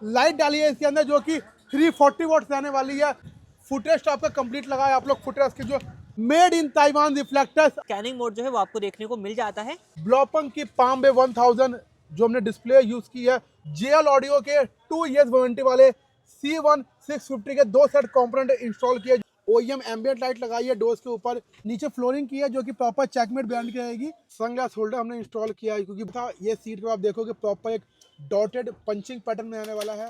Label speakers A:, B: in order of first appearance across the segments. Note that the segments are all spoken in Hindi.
A: लाइट डाली है इसके अंदर जो कि 340 वॉट्स रहने वाली है। फुटरेस्ट आपका कंप्लीट लगा है। आप लोग फुटरेस्ट की जो made in Taiwan reflectors
B: scanning mode जो है वो आपको देखने को मिल जाता है।
A: ब्लॉपंग की पाम 1000 जो हमने डिस्प्ले यूज की है। जेएल ऑडियो के 2 इयर्स वारंटी वाले C1 650 के 2 सेट कंपोनेंट इंस्टॉल किए। ओईएम एम्बिएंट लाइट लगाई है डोर्स के ऊपर। नीचे फ्लोरिंग की है जो कि प्रॉपर चेकमेट ब्रांड की रहेगी। सनग्लास होल्डर हमने इंस्टॉल किया है क्योंकि ये सीट पे आप देखोगे प्रॉपर एक डॉटेड पंचिंग पैटर्न में आने वाला है।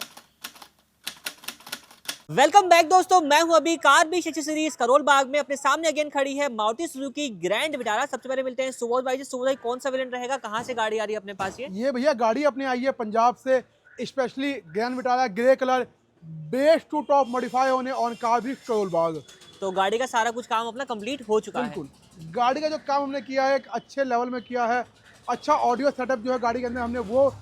B: वेलकम बैक दोस्तों, मैं हूं अभी कार बीच एक्सेसरीज करोल बाग में। अपने सामने अगेन खड़ी है मारुति सुजुकी ग्रैंड विटारा। सबसे पहले मिलते हैं सुबोध भाई जी। सुबोध भाई, कौन सा वेरिएंट रहेगा, कहां से गाड़ी आ रही है अपने पास?
A: ये भैया गाड़ी अपने आई है पंजाब से, specially Grand Vitara grey colour, base to top modify होने ऑन कार बीच करोल बाग।
B: तो गाड़ी का सारा कुछ काम अपना कंप्लीट हो चुका है।
A: बिल्कुल, गाड़ी का जो काम हमने किया है एक अच्छे लेवल में किया है। अच्छा ऑडियो सेटअप जो है गाड़ी के अंदर हमने वो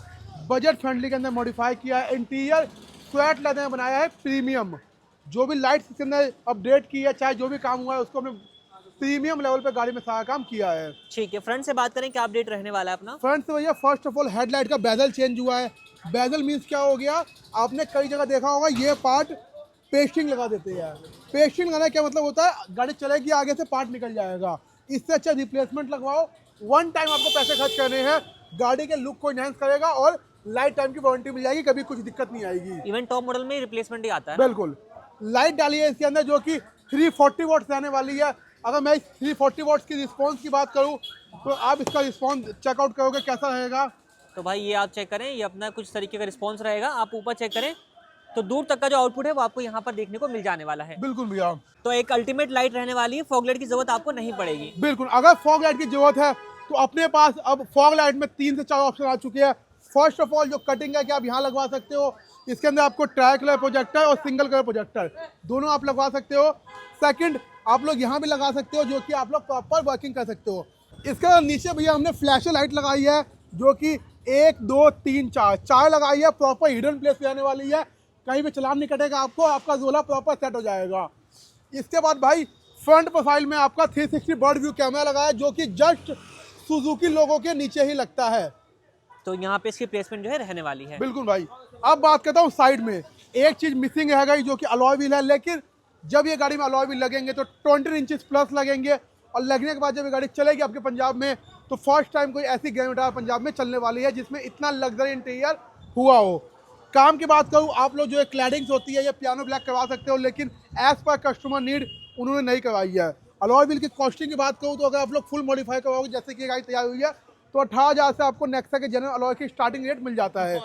A: बजट फ्रेंडली के अंदर मॉडिफाई किया है। इंटीरियर स्वेट लेदर में बनाया है प्रीमियम। जो भी लाइट्स इसके अंदर अपडेट की है, चाहे जो भी काम हुआ है उसको हमने प्रीमियम लेवल पे गाड़ी में सारा काम किया है।
B: ठीक है, फ्रंट से बात करें, क्या अपडेट रहने वाला है अपना?
A: फ्रंट से भैया फर्स्ट ऑफ ऑल हेडलाइट का बेजल चेंज हुआ है। बेजल मीन्स क्या हो गया, आपने कई जगह देखा होगा ये पार्ट पेस्टिंग लगा देते हैं। पेस्टिंग लगाने का क्या मतलब होता है, गाड़ी चलेगी आगे से पार्ट निकल जाएगा। इससे अच्छा रिप्लेसमेंट लगवाओ। वन टाइम आपको पैसे खर्च करने हैं, गाड़ी के लुक को इनहेंस करेगा और लाइफ टाइम की वारंटी मिल जाएगी, कभी कुछ दिक्कत नहीं आएगी।
B: इवन टॉप मॉडल में रिप्लेसमेंट ही आता है।
A: बिल्कुल, लाइट डाली है इसके अंदर जो कि 340 वॉट्स रहने वाली है। अगर मैं इस 340 वॉट्स की रिस्पॉन्स की बात करूं तो आप इसका रिस्पॉन्स चेकआउट करोगे कैसा रहेगा।
B: तो भाई ये आप चेक करें, ये अपना कुछ तरीके का रिस्पॉन्स रहेगा। आप ऊपर चेक करें तो दूर तक का जो आउटपुट है वो आपको यहाँ पर देखने को मिल जाने वाला है।
A: बिल्कुल भैया,
B: तो एक अल्टीमेट लाइट रहने वाली है, फॉग लाइट की जरूरत आपको नहीं पड़ेगी।
A: बिल्कुल। अगर फॉग लाइट की जरूरत है तो अपने पास अब फॉग लाइट में 3 से 4 ऑप्शन आ चुके हैं। फर्स्ट ऑफ ऑल जो कटिंग है कि आप यहाँ लगवा सकते हो। इसके अंदर आपको ट्राई कलर प्रोजेक्टर और सिंगल कलर प्रोजेक्टर दोनों आप लगवा सकते हो। सेकंड, आप लोग यहाँ भी लगा सकते हो जो कि आप लोग प्रॉपर वर्किंग कर सकते हो। इसके नीचे भैया हमने फ्लैशर लाइट लगाई है जो कि 1 2 3 4 लगाई है। प्रॉपर हिडन प्लेस पे आने वाली है, कहीं भी चलान नहीं कटेगा आपको, आपका जोला प्रॉपर सेट हो जाएगा। इसके बाद भाई फ्रंट प्रोफाइल में आपका 360 बर्ड व्यू कैमरा लगा है जो कि जस्ट सुजुकी लोगों के नीचे ही लगता है।
B: तो यहाँ पे इसकी प्लेसमेंट जो है रहने वाली है।
A: बिल्कुल भाई। अब बात करता हूँ साइड में, एक चीज मिसिंग है गई जो कि अलॉय व्हील है। लेकिन जब ये गाड़ी में अलॉय व्हील लगेंगे तो 20 इंचेस प्लस लगेंगे और लगने के बाद जब ये गाड़ी चलेगी आपके पंजाब में तो फर्स्ट टाइम कोई ऐसी ग्रैंड विटारा पंजाब में चलने वाली है जिसमें इतना लग्जरी इंटीरियर हुआ हो। काम की बात करूँ, आप लोग जो है क्लैडिंग्स होती है ये पियानो ब्लैक करवा सकते हो, लेकिन एज पर कस्टमर नीड उन्होंने नहीं करवाई है। अलॉय व्हील की कॉस्टिंग की बात करूँ तो अगर आप लोग फुल मॉडिफाई करवाओगे जैसे कि गाड़ी तैयार हुई है तो 18,000 से आपको नेक्सा के जनरल अलॉय की स्टार्टिंग रेट मिल जाता है।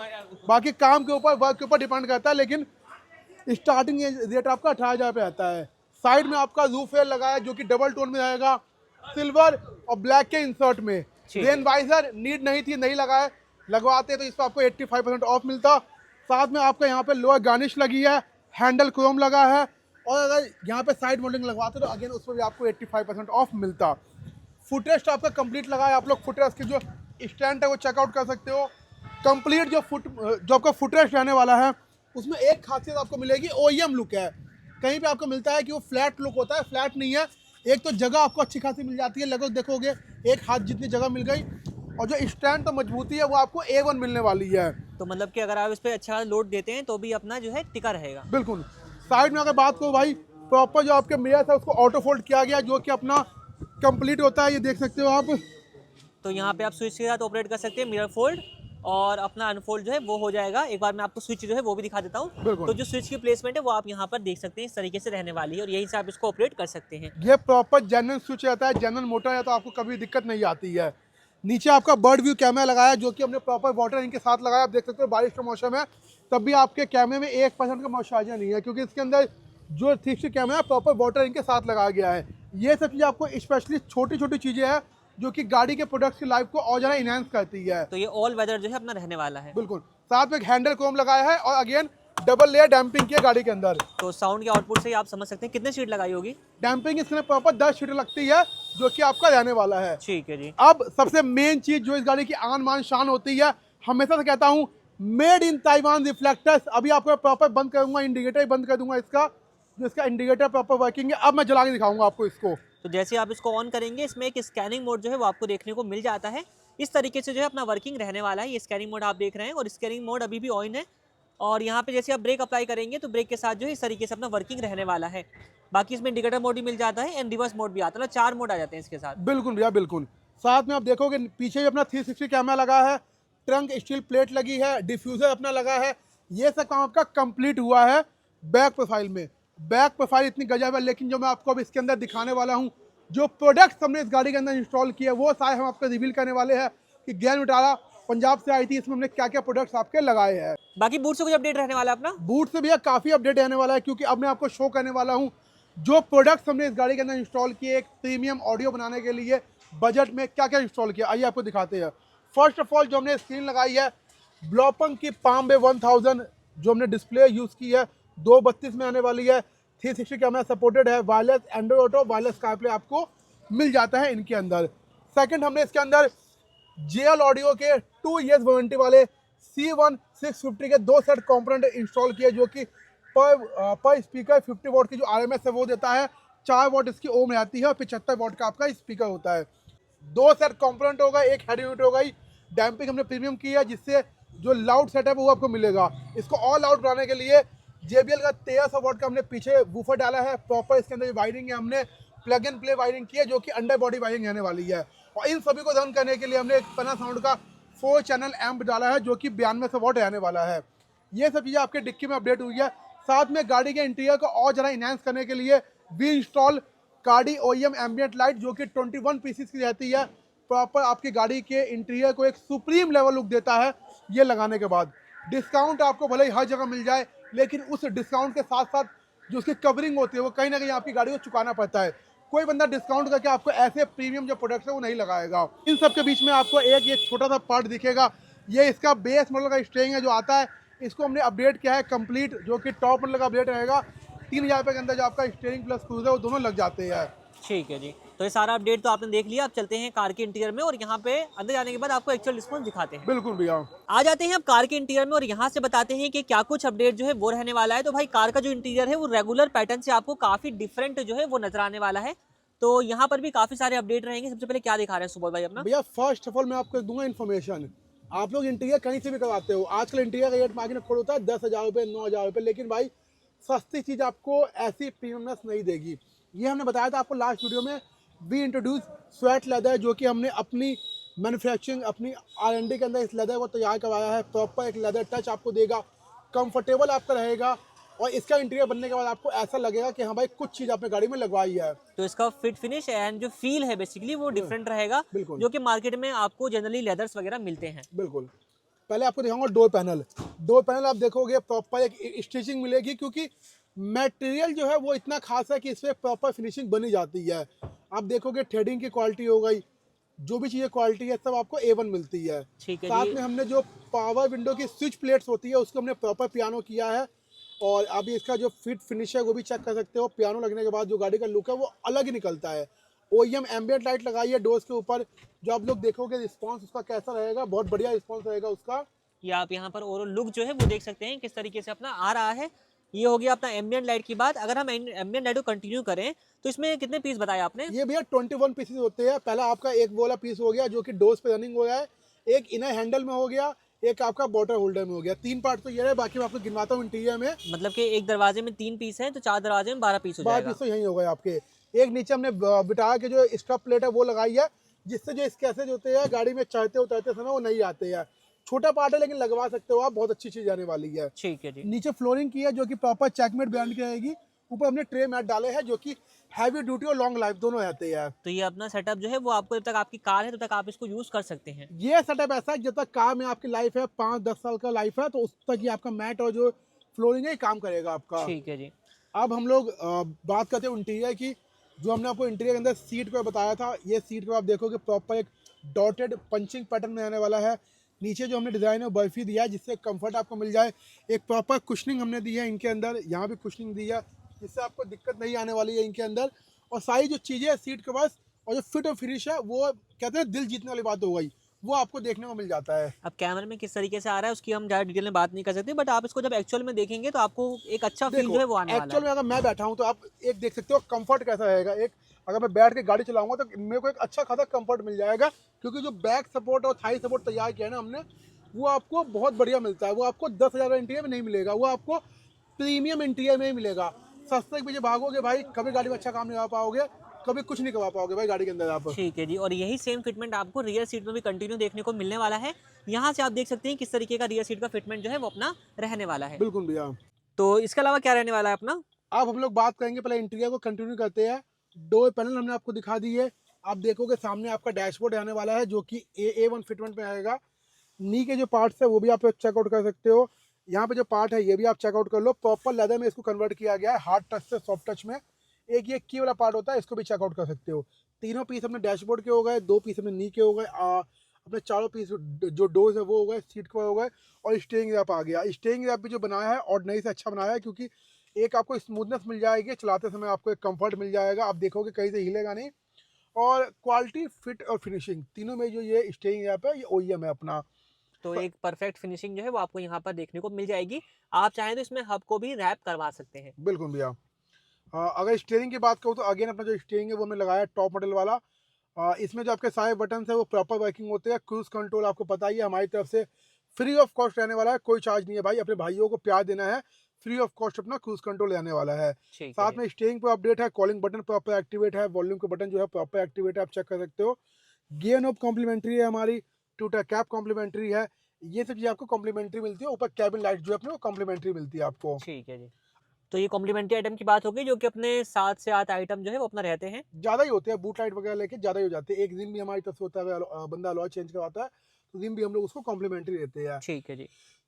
A: बाकी काम के ऊपर वर्क के ऊपर डिपेंड करता है, लेकिन स्टार्टिंग रेट आपका 18,000 पे आता है। साइड में आपका रूफ रेल लगा है जो कि डबल टोन में रहेगा, सिल्वर और ब्लैक के इंसर्ट में। रेन वाइजर नीड नहीं थी, नहीं लगा है, लगवाते तो इस पर आपको 85% ऑफ मिलता। साथ में आपका यहाँ पे लोअर गार्निश लगी है, हैंडल क्रोम लगा है और अगर यहाँ पे साइड मोल्डिंग लगवाते तो अगेन उस पर भी आपको 85% ऑफ मिलता। फुटरेस्ट आपका कंप्लीट लगा है। आप लोग फुटरेस्ट की जो स्टैंड है वो चेकआउट कर सकते हो। कंप्लीट जो आपका फुटरेस्ट रहने वाला है उसमें एक खासियत आपको मिलेगी, ओईएम लुक है। कहीं पे आपको मिलता है कि वो फ्लैट लुक होता है, फ्लैट नहीं है। एक तो जगह आपको अच्छी खासी मिल जाती है, लगभग देखोगे एक हाथ जितनी जगह मिल गई, और जो स्टैंड तो मजबूती है वो आपको A1 मिलने वाली है।
B: तो मतलब कि अगर आप इस पर अच्छा लोड देते हैं तो भी अपना जो है टिका रहेगा।
A: बिल्कुल। साइड में अगर बात करो भाई, प्रॉपर जो आपके मिरर है उसको ऑटो फोल्ड किया गया जो कि अपना कंप्लीट होता है, ये देख सकते हो आप।
B: तो यहाँ पे आप स्विच के साथ ऑपरेट कर सकते हैं, मिरर फोल्ड और अपना अनफोल्ड जो है वो हो जाएगा। एक बार मैं आपको स्विच जो है वो भी दिखा देता हूँ। तो जो स्विच की प्लेसमेंट है वो आप यहाँ पर देख सकते हैं, इस तरीके से रहने वाली है और यहीं से आप इसको ऑपरेट कर सकते हैं।
A: ये प्रॉपर जनरल स्विच रहता है, जनरल मोटर है, तो आपको कभी दिक्कत नहीं आती है। नीचे आपका बर्ड व्यू कैमरा लगाया है जो कि हमने प्रॉपर वाटर इनके साथ लगाया। आप देख सकते हो बारिश का मौसम है तब भी आपके कैमरे में 1% का मॉइस्चराइजर नहीं है, क्योंकि इसके अंदर जो 360 कैमरा है प्रॉपर वाटर इनके साथ लगाया गया है। ये सब चीज़ आपको स्पेशली छोटी छोटी चीज़ें हैं जो कि गाड़ी के प्रोडक्ट्स की लाइफ को और ज़्यादा इनहेंस करती है।
B: तो ये ऑल वेदर जो है अपना रहने वाला है।
A: बिल्कुल। साथ में एक हैंडल क्रोम लगाया है और अगेन डबल लेयर डैम्पिंग की है गाड़ी के अंदर।
B: तो साउंड के आउटपुट से ही आप समझ सकते हैं कितने सीट लगाई होगी।
A: डैम्पिंग इसमें प्रॉपर 10 सीटें लगती है जो कि आपका रहने वाला है।
B: ठीक है जी।
A: अब सबसे मेन चीज जो इस गाड़ी की आन मान शान होती है, हमेशा से कहता हूँ, मेड इन ताइवान रिफ्लेक्टर्स। अभी आपको प्रॉपर बंद करूंगा, इंडिकेटर बंद कर दूंगा इसका, जो इसका इंडिकेटर प्रॉपर वर्किंग है। अब मैं जला के दिखाऊंगा आपको इसको।
B: तो जैसे आप इसको ऑन करेंगे इसमें एक स्कैनिंग मोड जो है वो आपको देखने को मिल जाता है। इस तरीके से जो है अपना वर्किंग रहने वाला है। ये स्कैनिंग मोड आप देख रहे हैं और स्कैनिंग मोड अभी भी ऑन है। और यहाँ पे जैसे आप ब्रेक अप्लाई करेंगे तो ब्रेक के साथ जो है इस तरीके से अपना वर्किंग रहने वाला है। बाकी इसमें इंडिकेटर मोड भी मिल जाता है एंड रिवर्स मोड भी आता है, मतलब 4 मोड आ जाते हैं इसके साथ।
A: बिल्कुल भैया बिल्कुल। साथ में आप देखोगे पीछे भी अपना 360 कैमरा लगा है, ट्रंक स्टील प्लेट लगी है, डिफ्यूजर अपना लगा है। ये सब काम आपका कंप्लीट हुआ है बैक प्रोफाइल में। बैक प्रोफाइल इतनी गजब है, लेकिन जो मैं आपको अब इसके अंदर दिखाने वाला हूँ, जो प्रोडक्ट्स हमने इस गाड़ी के अंदर इंस्टॉल किए वो सारे हम आपको रिवील करने वाले हैं कि ज्ञान विटारा पंजाब से आई थी, इसमें हमने क्या क्या प्रोडक्ट्स आपके लगाए हैं।
B: बाकी बूट से कुछ अपडेट रहने वाला है अपना?
A: बूट से भैया काफ़ी अपडेट रहने वाला है, क्योंकि अब मैं आपको शो करने वाला हूँ जो प्रोडक्ट्स हमने इस गाड़ी के अंदर इंस्टॉल किए एक प्रीमियम ऑडियो बनाने के लिए बजट में क्या क्या इंस्टॉल किया। आइए आपको दिखाते हैं। फर्स्ट ऑफ ऑल जो हमने स्क्रीन लगाई है ब्लॉपंग की पाम बे 1000, जो हमने डिस्प्ले यूज़ की है 232 में आने वाली है। 360 कैमरा सपोर्टेड है, wireless Android auto, wireless CarPlay आपको मिल जाता है इनके अंदर। सेकंड हमने इसके अंदर JL ऑडियो के 2 ईयर्स वारंटी वाले C1 650 के 2 सेट कंपोनेंट इंस्टॉल किए, जो कि पर स्पीकर 50 वॉट की जो RMS है वो देता है, 4 वॉट इसकी ओम रहती है और 75 वॉट का आपका स्पीकर होता है। 2 सेट कंपोनेंट होगा, एक हेड यूनिट होगा। डैम्पिंग हमने प्रीमियम की है, जिससे जो लाउड सेटअप है वो आपको मिलेगा। इसको ऑल आउट बनाने के लिए JBL का 1300 वॉट का हमने पीछे वूफर डाला है। प्रॉपर इसके अंदर वायरिंग है, हमने प्लग एंड प्ले वायरिंग की है, जो कि अंडर बॉडी वायरिंग रहने वाली है। और इन सभी को रन करने के लिए हमने एक Panasonic का 4 चैनल एम्प डाला है, जो कि 9200 वॉट रहने वाला है। ये सब चीज़ें आपके डिक्की में अपडेट हुई है। साथ में गाड़ी के इंटीरियर को और ज़रा इनहेंस करने के लिए वी इंस्टॉल गाड़ी OEM एम्बियंट लाइट, जो कि 21 पीसेस की रहती है। प्रॉपर आपकी गाड़ी के इंटीरियर को एक सुप्रीम लेवल लुक देता है। ये लगाने के बाद डिस्काउंट आपको भले ही हर जगह मिल जाए, लेकिन उस डिस्काउंट के साथ साथ जो उसकी कवरिंग होती है वो कहीं ना कहीं आपकी गाड़ी को चुकाना पड़ता है। कोई बंदा डिस्काउंट करके आपको ऐसे प्रीमियम जो प्रोडक्ट्स है वो नहीं लगाएगा। इन सब के बीच में आपको एक ये छोटा सा पार्ट दिखेगा, ये इसका बेस मॉडल का स्टेयरिंग है जो आता है, इसको हमने अपडेट किया है कंप्लीट, जो कि टॉप मॉडल का अपडेट रहेगा। 3000 रुपये के अंदर जो आपका स्टीयरिंग प्लस क्रूजर वो दोनों लग जाते हैं।
B: ठीक है जी, तो ये सारा अपडेट तो आपने देख लिया। अब चलते हैं कार के इंटीरियर में और यहाँ पे अंदर जाने के बाद आपको एक्चुअल रिस्पॉन्स दिखाते हैं।
A: बिल्कुल भैया,
B: आ जाते हैं अब कार के इंटीरियर में और यहाँ से बताते हैं कि क्या कुछ अपडेट जो है वो रहने वाला है। तो भाई कार का जो इंटीरियर है वो रेगुलर पैटर्न से आपको काफी डिफरेंट जो है वो नजर आने वाला है। तो यहाँ पर भी काफी सारे अपडेट रहेंगे। सबसे पहले क्या दिखा रहे हैं सुबोध भाई अपना?
A: भैया फर्स्ट ऑफ ऑल मैं आपको दूंगा इन्फॉर्मेशन। आप लोग इंटीरियर कहीं से भी करवाते हो, आजकल इंटीरियर का रेट मार्केट में खोल होता है 10,000 रुपये 9,000 रुपये, लेकिन भाई सस्ती चीज़ आपको ऐसी प्रीमियमनेस नहीं देगी। ये हमने बताया था आपको लास्ट वीडियो में। वी इंट्रोड्यूस स्वेट लेदर, जो कि हमने अपनी मैन्युफैक्चरिंग अपनी R&D के अंदर इस लेदर को तैयार करवाया है। प्रॉपर एक लेदर टच आपको देगा, कंफर्टेबल आपका रहेगा, और इसका इंटीरियर बनने के बाद आपको ऐसा लगेगा कि हाँ भाई कुछ चीज़ आपने गाड़ी में लगवाई है।
B: तो इसका फिट फिनिश एंड जो फील है बेसिकली वो डिफरेंट रहेगा, जो कि मार्केट में आपको जनरली लेदर्स वगैरह मिलते हैं।
A: बिल्कुल। पहले आपको दिखाऊंगा डोर पैनल। डोर पैनल आप देखोगे प्रॉपर एक स्टिचिंग मिलेगी, क्योंकि मटेरियल जो है वो इतना खास है कि इस पर प्रॉपर फिनिशिंग बनी जाती है। आप देखोगे थ्रेडिंग की क्वालिटी हो गई, जो भी चीज़ें क्वालिटी है सब आपको A1 मिलती है।
B: ठीक है
A: साथ
B: जी।
A: में हमने जो पावर विंडो की स्विच प्लेट्स होती है उसको हमने प्रॉपर पियानो किया है, और अभी इसका जो फिट फिनिश है वो भी चेक कर सकते हो। पियानो लगने के बाद जो गाड़ी का लुक है वो अलग ही निकलता है। OEM एम्बियंट लाइट लगाई है डोर्स के ऊपर, जो आप लोग देखोगे रिस्पॉन्स उसका कैसा रहेगा, बहुत बढ़िया रिस्पॉन्स रहेगा उसका।
B: ये आप यहाँ पर ओवरऑल लुक जो है वो देख सकते हैं किस तरीके से अपना आ रहा है। ये हो गया अपना एम्बियंट लाइट की बात। अगर हम एम्बियंट लाइट को कंटिन्यू करें तो इसमें कितने पीस बताया आपने?
A: ये भैया 21 पीसेस होते हैं। पहला आपका एक वाला पीस हो गया जो कि डोर्स पे रनिंग हो रहा है, एक इनर हैंडल में हो गया, एक आपका बॉटल होल्डर में हो गया। 3 पार्ट तो ये है, बाकी मैं आपको गिनवाता हूँ इंटीरियर में।
B: मतलब कि एक दरवाजे में 3 पीस हैं तो 4 दरवाजे में 12 पीस हो
A: 12
B: जाएगा।
A: पीस तो यही हो गए आपके। एक नीचे हमने विटारा के जो स्टॉप प्लेट है वो लगाई है, जिससे जो स्क्रैचेज होते हैं गाड़ी में चढ़ते उतरते समय वो नहीं आते हैं। छोटा पार्ट है लेकिन लगवा सकते हो आप, बहुत अच्छी चीज आने वाली है।
B: ठीक है जी।
A: नीचे फ्लोरिंग की है जो कि प्रॉपर चेकमेट ब्रांड की रहेगी। ऊपर हमने ट्रे मैट डाले हैं जो कि हैवी ड्यूटी और लॉन्ग लाइफ दोनों रहते हैं।
B: तो ये अपना सेटअप जो है वो आपको जब तक आपकी कार है तब तक आप इसको यूज कर सकते हैं।
A: ये सेटअप ऐसा है जब तक कार में आपकी लाइफ है 5-10 साल का लाइफ है, तो उस तक ही आपका मैट और जो फ्लोरिंग है काम करेगा आपका।
B: ठीक है जी।
A: अब हम लोग बात करते हैं इंटीरियर की। जो हमने आपको इंटीरियर के अंदर सीट को बताया था, ये सीट को आप देखोगे प्रॉपर एक डॉटेड पंचिंग पैटर्न में आने वाला है। नीचे जो हमने डिज़ाइन है बर्फी दिया है, जिससे कंफर्ट आपको मिल जाए। एक प्रॉपर कुशनिंग हमने दी है इनके अंदर, यहाँ भी कुशनिंग दी है, जिससे आपको दिक्कत नहीं आने वाली है इनके अंदर। और सारी जो चीज़ें सीट के पास और जो फिट और फिनिश है वो कहते हैं दिल जीतने वाली बात हो गई, वो आपको देखने को मिल जाता है।
B: अब कैमरे में किस तरीके से आ रहा है उसकी हम ज़्यादा डिटेल में बात नहीं कर सकते, बट आप इसको जब एक्चुअल में देखेंगे तो आपको एक अच्छा फील जो है वो आने वाला है।
A: एक्चुअल में अगर मैं बैठा हूँ तो आप एक देख सकते हो कंफर्ट कैसा रहेगा। एक अगर मैं बैठ के गाड़ी चलाऊंगा तो मेरे को एक अच्छा खासा कंफर्ट मिल जाएगा, क्योंकि जो बैक सपोर्ट और थाई सपोर्ट तैयार किया है ना हमने, वो आपको बहुत बढ़िया मिलता है। वो आपको 10,000 इंटीरियर में नहीं मिलेगा, वो आपको प्रीमियम इंटीरियर में ही मिलेगा। सस्ते के पीछे भागोगे भाई, कभी गाड़ी में अच्छा काम नहीं कर पाओगे, कभी कुछ नहीं करवा पाओगे भाई गाड़ी के अंदर आप।
B: ठीक है जी, और यही सेम फिटमेंट आपको रियर सीट में भी कंटिन्यू देखने को मिलने वाला है। यहाँ से आप देख सकते हैं किस तरीके का रियर सीट का फिटमेंट जो है वो अपना रहने वाला है।
A: बिल्कुल भैया।
B: तो इसके अलावा क्या रहने वाला है अपना?
A: अब हम लोग बात करेंगे, पहले इंटीरियर को कंटिन्यू करते हैं। डोर पैनल हमने आपको दिखा दी है। आप देखोगे सामने आपका डैशबोर्ड आने वाला है जो कि A1 फिटमेंट में आएगा। नी के जो पार्ट्स है वो भी आप चेकआउट कर सकते हो। यहाँ पे जो पार्ट है ये भी आप चेकआउट कर लो। प्रॉपर लेदर में इसको कन्वर्ट किया गया है, हार्ड टच से सॉफ्ट टच में। एक ये की वाला पार्ट होता है, इसको भी चेकआउट कर सकते हो। तीनों पीस अपने डैशबोर्ड के हो गए, 2 पीस अपने नी के हो गए, अपने चारों पीस जो डोर्स है वो हो गए, सीट कवर हो गए, और स्टीयरिंग रैप आ गया। स्टीयरिंग रैप भी जो बनाया है ऑर्डिनरी से अच्छा बनाया है, क्योंकि एक आपको स्मूथनेस मिल जाएगी, चलाते समय आपको एक कंफर्ट मिल जाएगा, आप देखोगे कहीं से हिलेगा नहीं। और क्वालिटी, फिट और फिनिशिंग तीनों में जो ये स्टीयरिंग रैप है ये OEM है अपना।
B: तो एक परफेक्ट फिनिशिंग जो है वो आपको यहाँ पर देखने को मिल जाएगी। आप चाहें तो इसमें हब को भी रैप करवा सकते हैं।
A: बिल्कुल भैया। अगर स्टीयरिंग की बात करूँ तो अगेन अपना जो स्टीयरिंग है वो हमने लगाया है टॉप मॉडल वाला। इसमें जो आपके सारे बटन है वो प्रॉपर वर्किंग होते हैं। क्रूज कंट्रोल आपको पता ही है हमारी तरफ से फ्री ऑफ कॉस्ट रहने वाला है, कोई चार्ज नहीं है भाई, अपने भाइयों को प्यार देना है, फ्री ऑफ कॉस्ट अपना क्रूज कंट्रोल रहने वाला है। साथ में स्टीयरिंग पर अपडेट है, कॉलिंग बटन प्रॉपर एक्टिवेट है, वॉल्यूम के बटन जो है प्रॉपर एक्टिवेट है, आप चेक कर सकते हो। गियर नॉब कॉम्प्लीमेंट्री है हमारी, टूटा कैप कॉम्प्लीमेंट्री है, ये सब चीज़ आपको कॉम्प्लीमेंट्री मिलती है। ऊपर कैबिन लाइट जो है अपने वो कॉम्प्लीमेंट्री मिलती है आपको।
B: ठीक है जी। तो ये कॉम्प्लीमेंट्री आइटम की बात होगी, जो कि अपने 7 से 8 आइटम जो है वो अपना रहते हैं।
A: ज़्यादा ही होते हैं, बूट लाइट वगैरह लेके ज़्यादा ही हो जाते हैं। एक दिन भी हमारी तरफ से होता है, बंदा अलॉय चेंज करवाता है तो दिन भी हम लोग उसको कॉम्प्लीमेंट्री देते हैं।
B: ठीक है जी।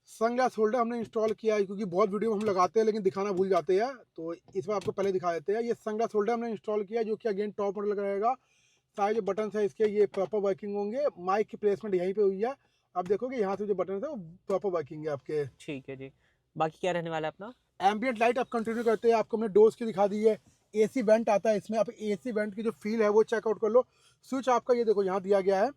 A: सनग्लास होल्डर हमने इंस्टॉल किया है, क्योंकि बहुत वीडियो हम लगाते हैं लेकिन दिखाना भूल जाते हैं, तो इस बार आपको पहले दिखा देते हैं। ये सनग्लास होल्डर हमने इंस्टॉल किया है, जो कि अगेन टॉप मॉडल का रहेगा। सारे जो बटन है इसके ये प्रॉपर वर्किंग होंगे। माइक की प्लेसमेंट यहीं पे हुई है, आप देखोगे यहाँ से जो बटन है वो प्रॉपर वर्किंग है आपके।
B: ठीक है जी। बाकी क्या रहने वाला है अपना?
A: एम्बियंट लाइट आप कंटिन्यू करते हैं, आपको हमने डोर्स की दिखा दी है। AC वेंट आता है इसमें, आप AC वेंट की जो फील है वो चेकआउट कर लो। स्विच आपका ये देखो यहाँ दिया गया है।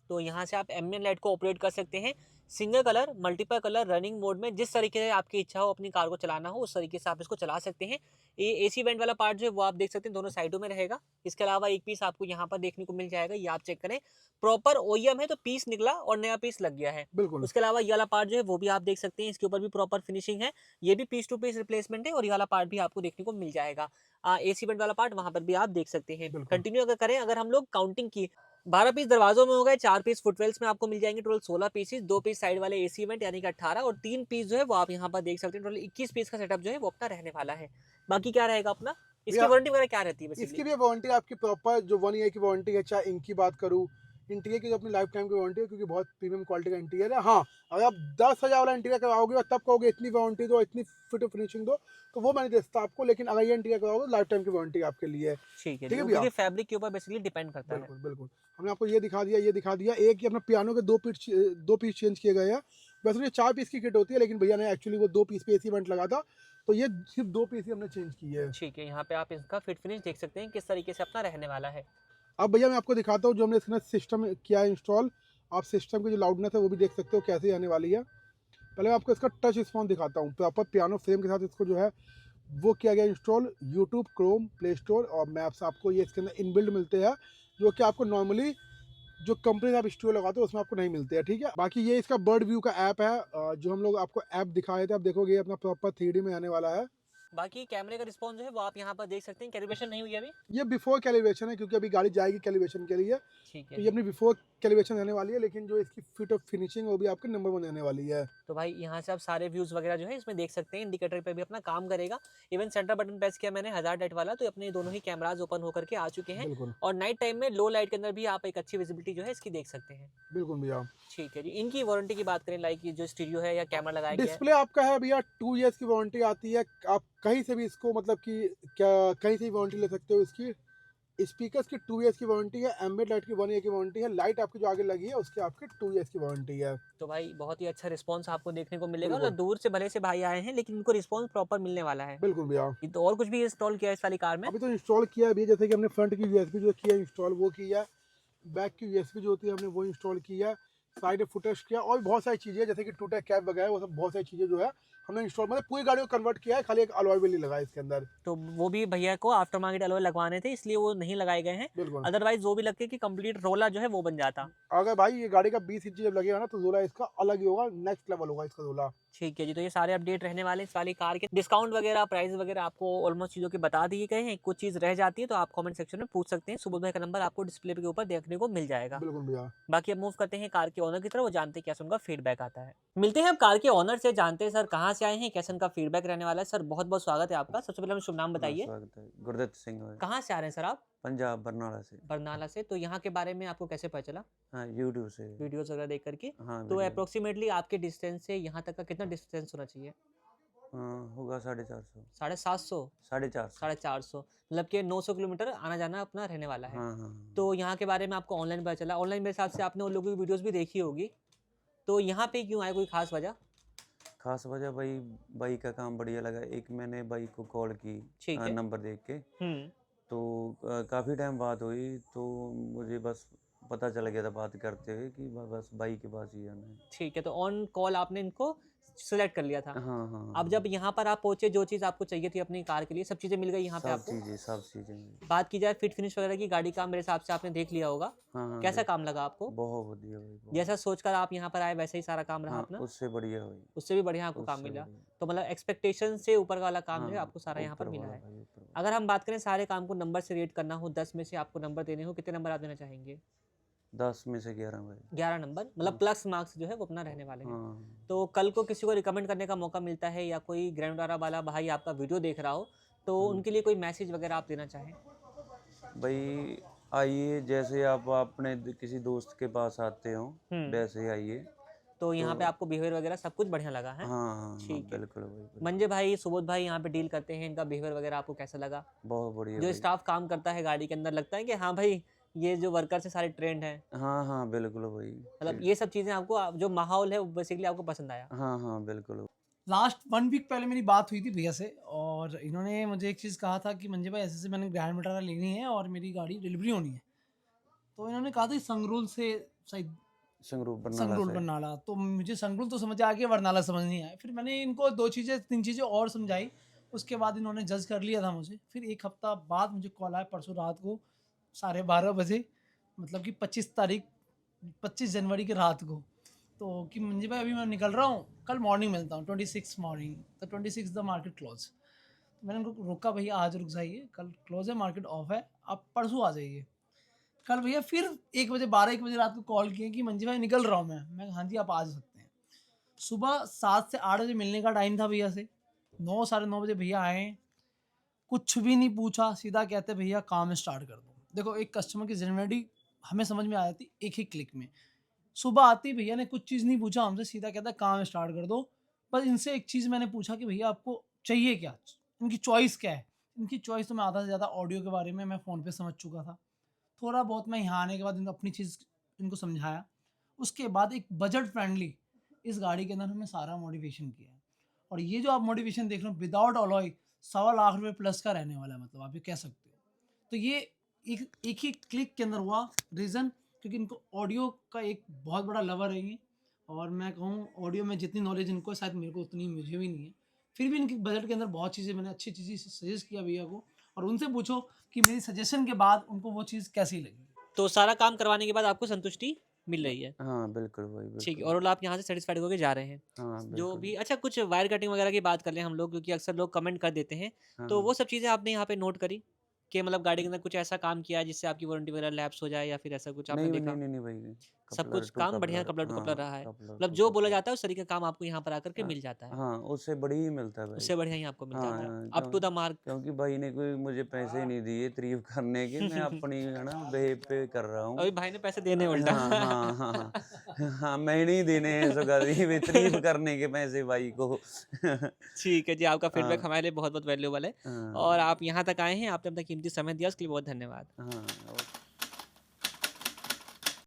B: तो यहाँ से आप एम्बिएंट लाइट को ऑपरेट कर सकते हैं, single colour, multiple colour, running mode में, जिस तरीके से आपकी इच्छा हो अपनी कार को चलाना हो उस तरीके से आप इसको चला सकते हैं। ये AC वेंट वाला पार्ट जो है वो आप देख सकते हैं दोनों साइडों में रहेगा। इसके अलावा एक पीस आपको यहाँ पर देखने को मिल जाएगा, ये आप चेक करें, प्रॉपर OEM है तो पीस निकला और नया पीस लग गया है।
A: बिल्कुल।
B: उसके अलावा ये वाला पार्ट जो है वो भी आप देख सकते हैं, इसके ऊपर भी प्रॉपर फिनिशिंग है, ये भी पीस टू पीस रिप्लेसमेंट है, और ये वाला पार्ट भी आपको देखने को मिल जाएगा। AC वेंट वाला पार्ट वहां पर भी आप देख सकते हैं। कंटिन्यू अगर करें, अगर हम लोग काउंटिंग की, 12 पीस दरवाजों में हो गए, 4 पीस फुटवेल्स में आपको मिल जाएंगे, टोटल 16 पीसेस, 2 पीस साइड वाले AC इवेंट यानी कि 18, और 3 पीस जो है वो आप यहाँ पर देख सकते हैं। टोटल 21 पीस का सेटअप जो है वो अपना रहने वाला है। बाकी क्या रहेगा अपना, इसकी वारंटी वगैरह क्या रहती है?
A: इसकी भी वारंटी आपकी प्रॉपर जो 1 ईयर की वारंटी है, चाहे इनकी बात करूँ, इंटीरियर की जो अपनी लाइफ टाइम की वारंटी है, क्योंकि बहुत प्रीमियम क्वालिटी का इंटीरियर है। हाँ, अगर आप 10,000 वाला इंटीरियर कराओगे और तब कहोगे इतनी वारंटी दो, इतनी फिट फिनिशिंग दो, तो वो मैं नहीं दे सकता आपको, लेकिन अगर ये इंटीरियर कराओगे लाइफ टाइम की वारंटी आपके लिए।
B: ठीक है भैया, फैब्रिक के ऊपर बेसिकली डिपेंड करता है।
A: बिल्कुल बिल्कुल। हमने आपको ये दिखा दिया, ये दिखा दिया। एक ही अपना पियानो के 2 पीस चेंज किए गए हैं। वैसे ये 4 पीस की किट होती है, लेकिन भैया ने एक्चुअली वो 2 पीस पे AC इवेंट लगा था, तो ये सिर्फ 2 पीस ही हमने चेंज की है।
B: ठीक है, यहाँ पे आप इसका फिट फिनिश देख सकते हैं किस तरीके से अपना रहने वाला है।
A: अब भैया मैं आपको दिखाता हूँ जो हमने इसका सिस्टम किया है इंस्टॉल। आप सिस्टम की जो लाउडनेस है वो भी देख सकते हो कैसे आने वाली है। पहले मैं आपको इसका टच रिस्पॉन्स दिखाता हूँ। प्रॉपर पियानो फ्रेम के साथ इसको जो है वो किया गया install. YouTube, Chrome, play store और मैप्स आपको ये इसके अंदर इनबिल्ड मिलते हैं, जो कि आपको नॉर्मली जो कंपनी से आप स्टूडियो लगाते हो उसमें आपको नहीं मिलते हैं। ठीक है, बाकी ये इसका बर्ड व्यू का ऐप है, जो हम लोग आपको ऐप दिखाए थे। आप देखोगे ये अपना प्रॉपर 3D में आने वाला है।
B: बाकी कैमरे का रिस्पॉन्स जो है वो आप यहाँ पर देख सकते हैं। कैलिब्रेशन नहीं हुई अभी,
A: ये बिफोर कैलिब्रेशन है, क्योंकि अभी गाड़ी जाएगी कैलिब्रेशन के लिए।
B: ठीक
A: तो
B: है,
A: ये अपनी बिफोर कैलिब्रेशन रहने वाली है, लेकिन जो इसकी फिट ऑफ फिनिशिंग है वो भी आपके नंबर 1 रहने वाली है।
B: तो भाई यहाँ से आप सारे व्यूज वगैरह जो है इसमें देख सकते हैं। इंडिकेटर पे भी अपना काम करेगा। इवन सेंटर बटन प्रेस किया मैंने 1000 लाइट वाला, तो अपने दोनों ही कैमराज ओपन होकर के आ चुके हैं।
A: बिल्कुल
B: और नाइट टाइम में लो लाइट के अंदर भी आप एक अच्छी विजिबिलिटी जो है इसकी देख सकते हैं।
A: बिल्कुल भैया।
B: ठीक है जी। इनकी वारंटी की बात करें, लाइक जो स्टीरियो है या कैमरा लगाया गया है,
A: डिस्प्ले आपका है भैया 2 इयर्स की वारंटी आती है। आप कहीं से भी इसको मतलब कि क्या कहीं से भी वारंटी ले सकते हो इसकी। स्पीकर्स की 2 इयर्स की वारंटी है। एम्बिएंट लाइट की 1 ईयर की वारंटी है। लाइट आपकी जो आगे लगी है उसकी आपकी 2 इयर्स की वारंटी है।
B: तो भाई बहुत ही अच्छा रिस्पांस आपको देखने को मिलेगा।
A: बिल्कुल।
B: मतलब दूर से भले से भाई आए हैं, लेकिन इनको रिस्पांस प्रॉपर मिलने वाला है।
A: बिल्कुल भैया।
B: तो और कुछ भी इंस्टॉल किया है इस वाली कार में?
A: अभी तो इंस्टॉल किया है अभी, जैसे कि हमने फ्रंट की USB जो किया इंस्टॉल वो किया, बैक की USB जो होती है हमने वो इंस्टॉल किया, साइड फुटेज किया, और बहुत सारी चीज़ें जैसे कि टूटा कैप वगैरह वो सब बहुत सारी चीज़ें जो है हमने इंस्टॉल मतलब पूरी गाड़ी को कन्वर्ट किया है, खाली एक अलॉय व्हील ही लगा है इसके अंदर।
B: तो वो भी भैया को आफ्टर मार्केट अलॉय लगवाने थे, इसलिए वो नहीं लगाए गए हैं।
A: बिल्कुल।
B: अदरवाइज वो भी लगते कि कंप्लीट रोला जो है वो बन जाता।
A: अगर भाई ये गाड़ी का 20 इंची जब लगेगा ना तो जोला इसका अलग ही होगा, नेक्स्ट लेवल होगा इसका जोला।
B: ठीक है जी, तो ये सारे अपडेट रहने वाले हैं इस वाली कार के। डिस्काउंट वगैरह प्राइस वगैरह आपको ऑलमोस्ट चीज़ों के बता दिए गए हैं। कुछ चीज़ रह जाती है तो आप कमेंट सेक्शन में पूछ सकते हैं। सुबोध भाई का नंबर आपको डिस्प्ले के ऊपर देखने को मिल जाएगा।
A: बिल्कुल भैया।
B: बाकी अब मूव करते हैं कार के ओनर की तरफ, वो जानते हैं कैसे उनका फीडबैक आता है। मिलते हैं अब कार के ओनर से, जानते हैं सर कहाँ से आए हैं, कैसे उनका फीडबैक रहने वाला है। सर बहुत बहुत स्वागत है आपका। सबसे पहले हम शुभ नाम बताइए।
C: स्वागत है। गुरदत्त सिंह है।
B: कहाँ से आ रहे हैं सर आप?
C: पंजाब बरनाला से।
B: बरनाला से। तो यहाँ के बारे में आपको कैसे पता चला?
C: हाँ, यूट्यूब से।
B: वीडियोस वगैरह देख करके।
C: हाँ,
B: तो
C: वीडियो।
B: अप्रोक्सीमेटली आपके डिस्टेंस से यहाँ तक का कितना डिस्टेंस होना चाहिए?
C: होगा 450।
B: 750?
C: 450।
B: 450 मतलब कि 900 किलोमीटर आना जाना अपना रहने वाला है।
C: हाँ हाँ।
B: तो यहाँ के बारे में आपको ऑनलाइन पता चला। ऑनलाइन मेरे हिसाब से आपने उन लोगों की वीडियोस भी देखी होगी। तो यहाँ पे क्यों आए, कोई खास वजह?
C: खास वजह भाई का काम बढ़िया लगा। एक मैंने भाई को कॉल की,
B: ठीक है।
C: नंबर देख के, तो काफ़ी टाइम बात हुई, तो मुझे बस पता चल गया था बात करते हुए कि बस भाई के पास ही जाना है।
B: ठीक है, तो ऑन कॉल आपने इनको सिलेक्ट कर लिया था।
C: हाँ हाँ।
B: अब जब यहाँ पर आप पहुंचे, जो चीज़ आपको चाहिए थी अपनी कार के लिए, सब चीज़ें मिल गई यहाँ पे आपको?
C: सब चीज़ें।
B: बात की जाए फिट फिनिश वगैरह की, गाड़ी का मेरे हिसाब से आपने देख लिया होगा।
C: हाँ।
B: कैसा काम लगा आपको?
C: बहुत बढ़िया भाई।
B: जैसा सोचकर आप यहाँ पर आए वैसा ही सारा काम रहा अपना?
C: उससे बढ़िया भाई।
B: उससे भी बढ़िया आपको काम मिला। तो मतलब एक्सपेक्टेशन से ऊपर वाला काम जो है आपको सारा यहाँ पर मिला है। अगर हम बात करें सारे काम को नंबर से रेट करना हो, 10 में से आपको नंबर देने हो, कितने नंबर आप देना चाहेंगे?
C: 10 में से 11 भाई।
B: 11 नंबर, मतलब प्लस मार्क्स जो है वो अपना रहने वाले हैं।
C: हाँ।
B: तो कल को किसी को रिकमेंड करने का मौका मिलता है, या कोई ग्रैंड वाला भाई आपका वीडियो देख रहा हो, तो उनके लिए कोई मैसेज वगैरह आप देना चाहें?
C: भाई आइए, जैसे आप अपने किसी दोस्त के पास आते हो वैसे ही आइए।
B: तो यहाँ पे आपको बिहेवियर वगैरह सब कुछ बढ़िया लगा है?
C: हाँ,
B: ठीक है।
C: बिल्कुल भाई।
B: मंजे भाई, सुबोध भाई यहाँ पे डील करते हैं, इनका बिहेवियर वगैरह आपको कैसा लगा?
C: बहुत बढ़िया।
B: जो स्टाफ काम करता है गाड़ी के अंदर, लगता है कि हाँ भाई ये जो वर्कर से सारे ट्रेंड हैं?
C: हाँ हाँ बिल्कुल भाई।
B: मतलब ये सब चीज़ें आपको, जो माहौल है वो बेसिकली आपको पसंद आया?
C: हाँ हाँ बिल्कुल।
D: लास्ट 1 वीक पहले मेरी बात हुई थी भैया से, और इन्होंने मुझे एक चीज़ कहा था कि मंजे भाई ऐसे मैंने ग्रैंड विटारा लेनी है और मेरी गाड़ी डिलीवरी होनी है। तो इन्होंने कहा था संगरूल से, शायद संगरूल बरनाला। तो मुझे संगरूल तो समझ आ गया, बरनाला समझ नहीं आया। फिर मैंने इनको 3 चीज़ें और समझाई, उसके बाद इन्होंने जज कर लिया था मुझे। फिर 1 हफ्ता बाद मुझे कॉल आया परसों रात को 12:30 बजे, मतलब कि 25 जनवरी की रात को, तो कि मंजे भाई अभी मैं निकल रहा हूँ, कल मॉर्निंग मिलता हूँ, 26 मॉर्निंग। तो 26 द मार्केट क्लोज। तो मैंने उनको रोका, भैया आज रुक जाइए, कल क्लोज है, मार्केट ऑफ है, आप परसों आ जाइए। कल भैया फिर 1 बजे 1 बजे रात को कॉल किए कि मंजे भाई निकल रहा हूँ मैं हाँ जी आप आ सकते हैं। सुबह 7 से 8 बजे मिलने का टाइम था भैया से। 9 साढ़े 9 बजे भैया आए, कुछ भी नहीं पूछा, सीधा कहते भैया काम स्टार्ट कर दो। देखो एक कस्टमर की जेन्युइनिटी हमें समझ में आ जाती एक ही क्लिक में। सुबह आती भैया ने कुछ चीज़ नहीं पूछा हमसे, सीधा कहता काम स्टार्ट कर दो। बस इनसे एक चीज़ मैंने पूछा कि भैया आपको चाहिए क्या, इनकी चॉइस क्या है। इनकी चॉइस तो मैं आधा से ज़्यादा ऑडियो के बारे में मैं फ़ोन पे समझ चुका था। थोड़ा बहुत मैं यहाँ आने के बाद इनको अपनी चीज़ इनको समझाया। उसके बाद एक बजट फ्रेंडली इस गाड़ी के अंदर हमने सारा मॉडिफिकेशन किया है। और ये जो आप मॉडिफिकेशन देख रहे हो विदाउट अलॉय 1.25 लाख रुपये प्लस का रहने वाला है, मतलब आप ये कह सकते हो। तो ये एक ही क्लिक के अंदर हुआ। रीज़न क्योंकि इनको ऑडियो का एक बहुत बड़ा लवर है ये, और मैं कहूँ ऑडियो में जितनी नॉलेज इनको है शायद मेरे को उतनी मुझे भी नहीं है। फिर भी इनके बजट के अंदर बहुत चीज़ें मैंने अच्छी चीज़ें सजेस्ट किया भैया को, और उनसे पूछो कि मेरी सजेशन के बाद उनको वो चीज़ कैसी लगी।
B: तो सारा काम करवाने के बाद आपको संतुष्टि मिल रही है?
C: हाँ बिल्कुल भाई।
B: ठीक है, और आप यहाँ से सेटिस्फाइड होकर जा रहे हैं?
C: हाँ,
B: जो भी अच्छा, कुछ वायर कटिंग वगैरह की बात कर लें हम लोग, क्योंकि अक्सर लोग कमेंट कर देते हैं। तो वो सब चीज़ें आपने यहाँ पे नोट करी कि मतलब गाड़ी के अंदर कुछ ऐसा काम किया जिससे आपकी वारंटी वगैरह लैप्स हो जाए, या फिर ऐसा कुछ आपने देखा?
C: नहीं भाई,
B: सब कुछ काम बढ़िया कपलर टू कपलर रहा है। मतलब जो बोला जाता है उस तरीके का काम आपको यहाँ पर आकर के मिल जाता है।
C: हाँ, उससे बढ़िया ही मिलता है भाई।
B: उससे बढ़िया ही आपको मिल जाता है, अप टू द मार्क।
C: क्योंकि भाई ने कोई मुझे पैसे नहीं दिए तारीफ करने के, मैं अपनी है ना बिहेव पे कर रहा हूँ।
B: अभी भाई ने पैसे देने उल्टा।
C: हाँ मैं नहीं देने हैं, तारीफ करने के पैसे भाई को।
B: ठीक है जी, आपका फीडबैक हमारे लिए बहुत बहुत वैल्यूएबल है, और आप यहाँ तक आए हैं, आपने अपना कीमती समय दिया, उसके लिए बहुत धन्यवाद।
C: हाँ।